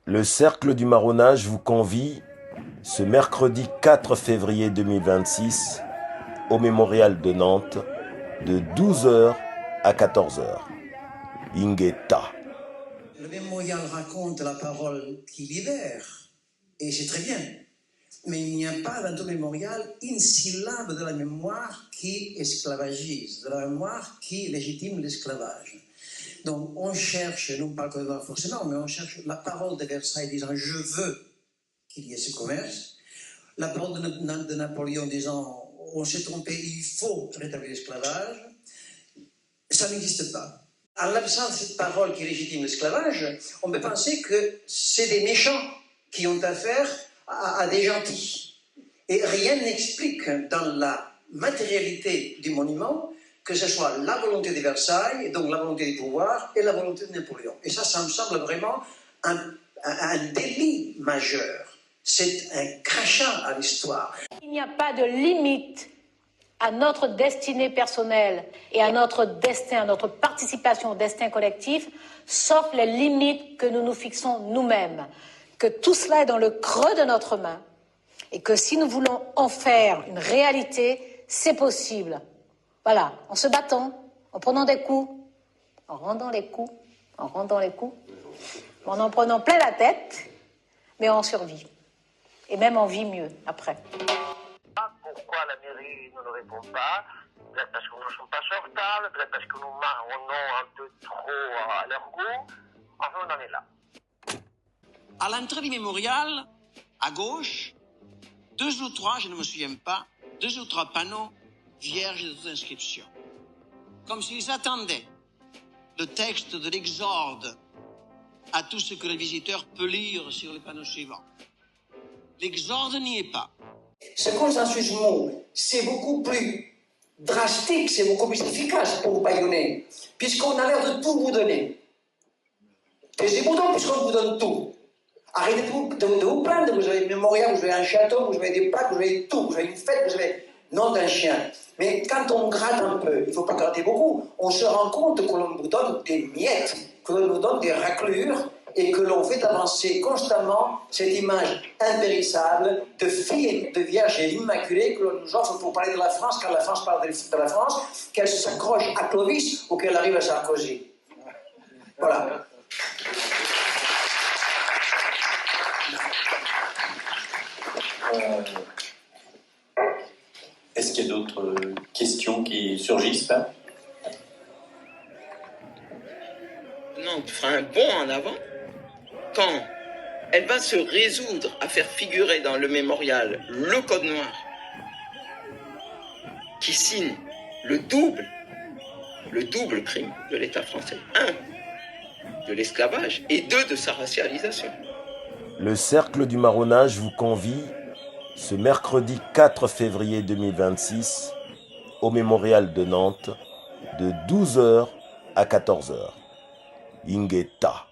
Le Cercle du Marronnage vous convie ce mercredi 4 février 2026 au Mémorial de Nantes de 12 h à 14 h. Ingeta. Le mémorial raconte la parole qui libère, et c'est très bien. Mais il n'y a pas dans tout mémorial une syllabe de la mémoire qui esclavagise, de la mémoire qui légitime l'esclavage. Donc on cherche, non pas que forcément, mais on cherche la parole de Versailles disant « je veux qu'il y ait ce commerce », la parole de Napoléon disant « on s'est trompé, il faut rétablir l'esclavage », ça n'existe pas. En l'absence de cette parole qui légitime l'esclavage, on peut penser que c'est des méchants qui ont affaire à des gentils. Et rien n'explique dans la matérialité du monument que ce soit la volonté de Versailles, donc la volonté du pouvoir, et la volonté de Napoléon. Et ça me semble vraiment un délit majeur. C'est un crachat à l'histoire. Il n'y a pas de limite à notre destinée personnelle et à notre destin, à notre participation au destin collectif, sauf les limites que nous nous fixons nous-mêmes. Que tout cela est dans le creux de notre main et que si nous voulons en faire une réalité, c'est possible. Voilà, en se battant, en prenant des coups, en rendant les coups, en prenant plein la tête, mais on survit. Et même on vit mieux après. Pourquoi la mairie ne nous répond pas? Peut-être parce que nous ne sommes pas sortables, peut-être parce que nous marronnons un peu trop à leur goût. Enfin, on en est là. À l'entrée du mémorial, à gauche, 2 ou 3, je ne me souviens pas, 2 ou 3 panneaux vierges de toute inscription. Comme s'ils attendaient le texte de l'exorde à tout ce que le visiteur peut lire sur les panneaux suivants. L'exorde n'y est pas. Ce consensus mot, c'est beaucoup plus drastique, c'est beaucoup plus efficace pour vous bâillonner, puisqu'on a l'air de tout vous donner. Taisez-vous donc, puisqu'on vous donne tout. Arrêtez de vous plaindre, vous avez un mémorial, vous avez un château, vous avez des plaques, vous avez tout, vous avez une fête, vous avez nom d'un chien. Mais quand on gratte un peu, il ne faut pas gratter beaucoup, on se rend compte que l'on nous donne des miettes, que l'on nous donne des raclures, et que l'on fait avancer constamment cette image impérissable de fille, de vierge et immaculée que l'on nous offre pour parler de la France, quand la France parle de la France, qu'elle s'accroche à Clovis ou qu'elle arrive à Sarkozy. Voilà. Est-ce qu'il y a d'autres questions qui surgissent là? Nantes fera un bond en avant quand elle va se résoudre à faire figurer dans le mémorial le code noir qui signe le double crime de l'État français. 1, de l'esclavage, et 2, de sa racialisation. Le Cercle du Marronnage vous convie ce mercredi 4 février 2026 au Mémorial de Nantes de 12 h à 14 h. Ingeta.